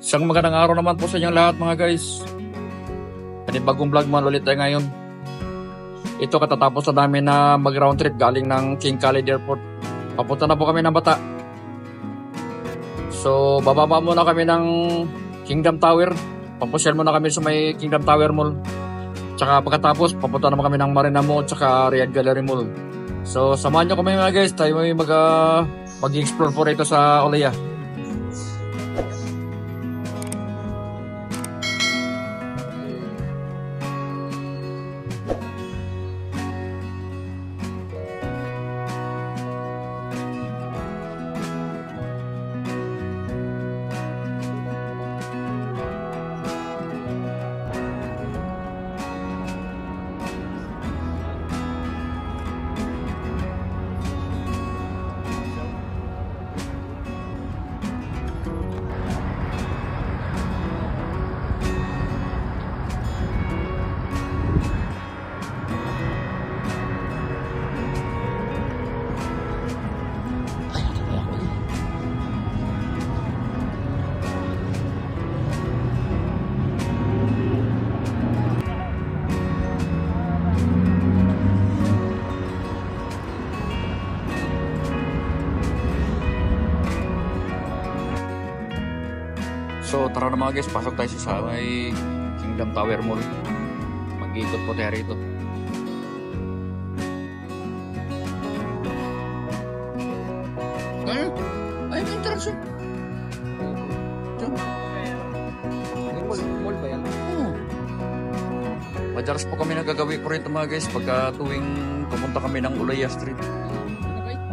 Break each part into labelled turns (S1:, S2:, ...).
S1: Isang magandang araw naman po sa inyong lahat mga guys. Panibagong vlog man ulit tayo ngayon. Ito katatapos na namin na mag round trip galing ng King Khalid Airport. Papunta na po kami ng Bata. So bababa muna kami ng Kingdom Tower. Papusyal muna kami sa may Kingdom Tower Mall. Tsaka pagkatapos papunta naman kami ng Marina Mall tsaka Riyadh Gallery Mall. So samahan nyo kami mga guys. Tayo may mag-explore po rito sa Olaya. So tara na mga guys, pasok tayo sa may Kingdom Tower Mall. Mag-ikot po tayo rito. Ay, may interaction.
S2: Mall ba yan?
S1: Oo. Madalas po kami nagagawi ko rito mga guys pagka tuwing pumunta kami ng Olaya Street.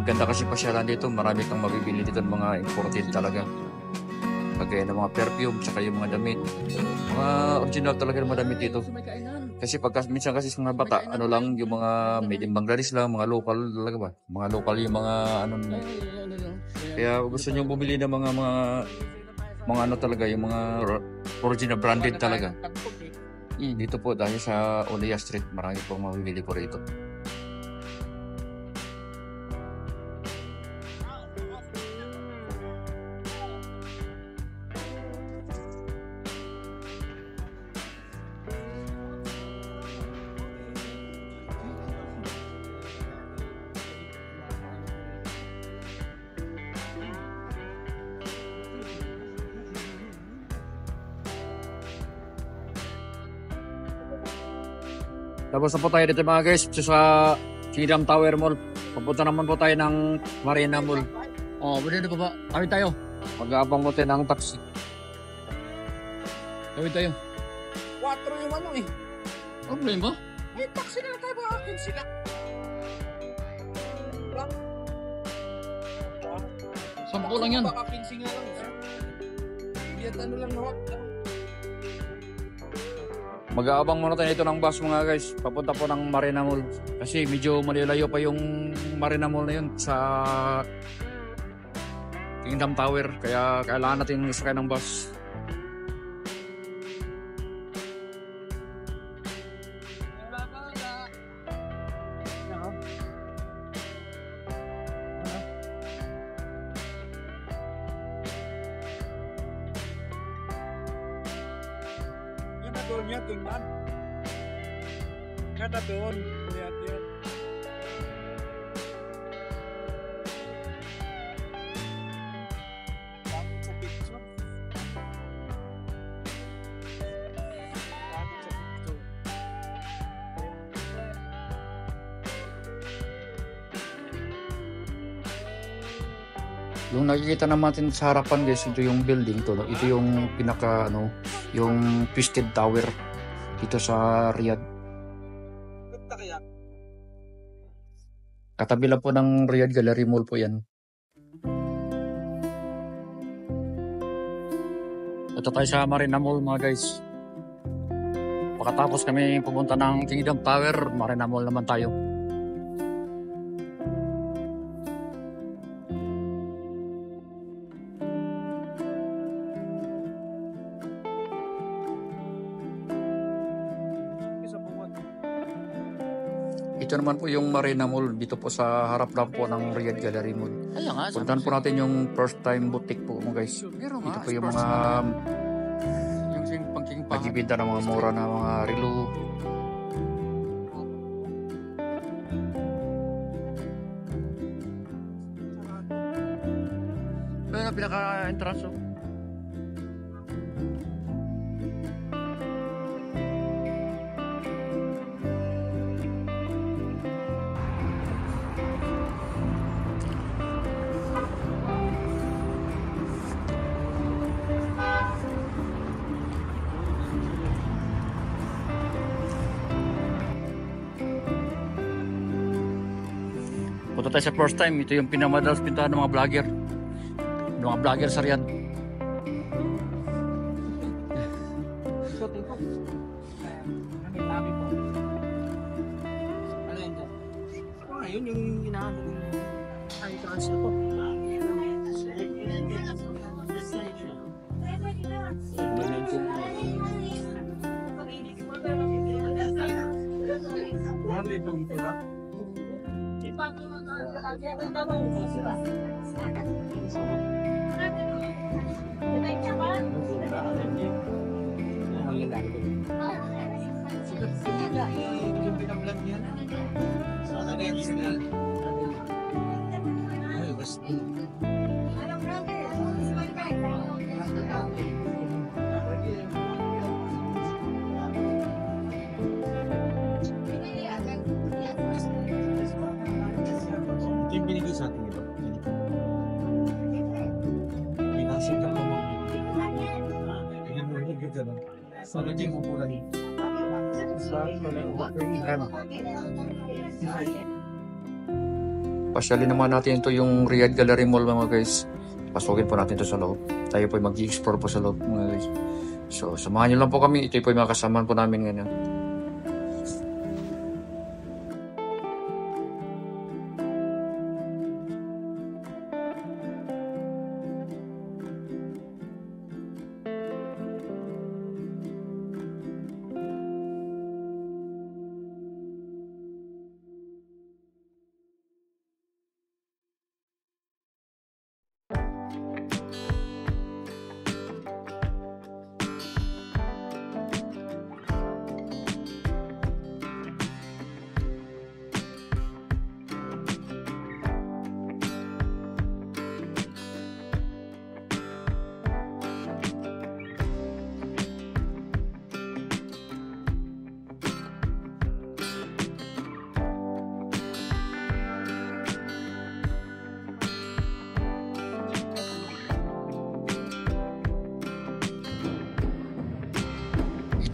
S1: Maganda kasi pasyalan dito, marami kang mabibili dito ng mga imported talaga. Kagaya ng mga perfume, tsaka yung mga damit. Mga original talaga ng mga damit dito. Kasi minsan kasi sa mga bata, ano lang, yung mga made in Bangladesh lang, mga local talaga ba? Mga local yung mga ano. Kaya gusto nyo bumili ng mga ano talaga, yung mga original branded talaga. Dito po dahil sa Olaya Street, marami pong mabibili po rito. Tapos na po tayo dito mga guys sa Kingdom Tower Mall. Papunta naman po tayo ng Marina Mall. Oh, pwede na ba? Kawin tayo. Mag-aabang mo tayo ng taxi. Kawin tayo.
S2: 4 yung ano eh.
S1: Problem ba?
S2: May taxi na tayo, akin sila.
S1: Sampo lang yan.
S2: Baka 15 nga lang. Biyat ano lang nawag.
S1: Mag-aabang muna tayo dito ng bus mga guys. Papunta po ng Marina Mall. Kasi medyo malayo pa yung Marina Mall na yun sa Kingdom Tower. Kaya kailangan natin sakay ng bus.
S2: Doon yan, doon man. Kada doon. Lihat yan. Dami sa picture. Dami sa picture.
S1: Yung nakikita naman sa harapan guys, ito yung building to. Ito yung pinaka yung Twisted Tower dito sa Riyadh.
S2: Ganda kaya?
S1: Katabi lang po ng Riyadh Gallery Mall po yan. Ito tayo sa Marina Mall mga guys. Pagkatapos kami pumunta ng Kingdom Tower, Marina Mall naman tayo. Ito naman po yung Marina Mall. Dito po sa harap lang po ng Riyadh Gallery Mall. Puntahan po natin yung first time boutique po mo guys. Dito po yung mga nagbibenta ng mga mura na mga relo. Ayun na pinaka-entrance. Oh. Punta tayo sa first time. Ito yung pinamadalas pintahan ng mga vlogger. Ng mga vlogger sa Riyadh.
S2: Shooting ko. Dami po. Ano yun dyan? Ayun yung hinahanap yung entrance na po.
S3: Yung binigay sa atin ito. Pinasok ka mo. Yan mo higit ka lang. So, naging upulan.
S1: Pasyalin naman natin ito yung Riyadh Gallery Mall mga guys. Pasukin po natin ito sa loob. Tayo po mag-explore po sa loob mga guys. So, samahan nyo lang po kami. Ito po yung mga kasamahan po namin ngayon.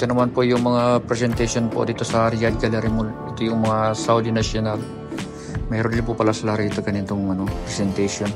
S1: Ito naman po yung mga presentation po dito sa Riyadh Gallery Mall. Ito yung mga Saudi National. Mayroon din po pala sila rito ganitong presentation.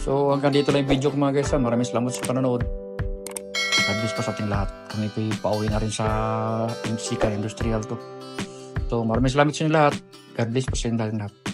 S1: So hanggang dito lang yung video ko mga guys. Maraming salamat sa panonood. God bless po sa ating lahat. Kami po pauwi na rin sa Sikan Industrial to. So maraming salamat sa inyo lahat. God bless po sa inyo lahat.